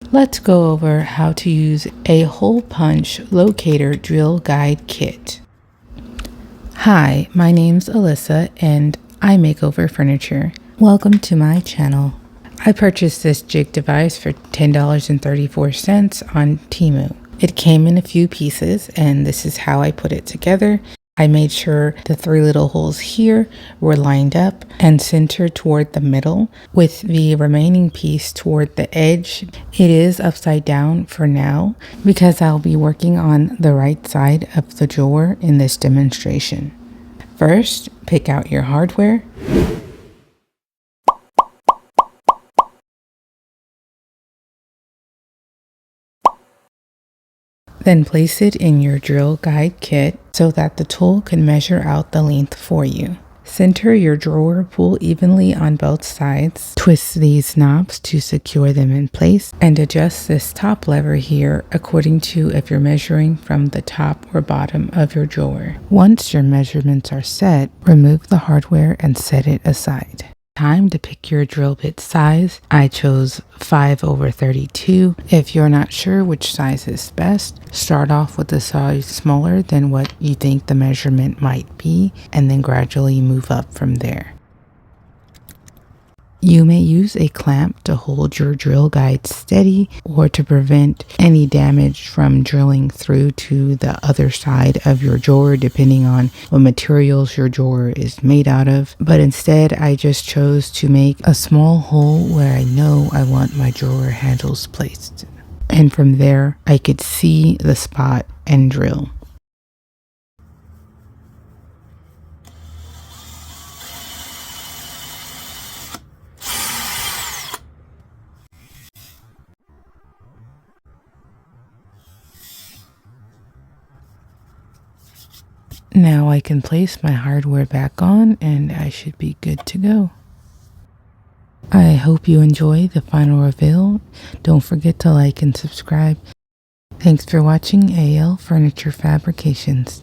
Let's go over how to use a hole punch locator drill guide kit. Hi, my name's Alyssa and I make over furniture. Welcome to my channel. I purchased this jig device for $10.34 on Temu. It came in a few pieces and this is how I put it together. I made sure the 3 little holes here were lined up and centered toward the middle, with the remaining piece toward the edge. It is upside down for now because I'll be working on the right side of the drawer in this demonstration. First, pick out your hardware. Then place it in your drill guide kit so that the tool can measure out the length for you. Center your drawer pull evenly on both sides. Twist these knobs to secure them in place and adjust this top lever here according to if you're measuring from the top or bottom of your drawer. Once your measurements are set, remove the hardware and set it aside. Time to pick your drill bit size. I chose 5/32. If you're not sure which size is best, start off with a size smaller than what you think the measurement might be and then gradually move up from there. You may use a clamp to hold your drill guide steady or to prevent any damage from drilling through to the other side of your drawer depending on what materials your drawer is made out of. But instead, I just chose to make a small hole where I know I want my drawer handles placed. And from there, I could see the spot and drill. Now I can place my hardware back on and I should be good to go. I hope you enjoy the final reveal. Don't forget to like and subscribe. Thanks for watching AL Furniture Fabrications.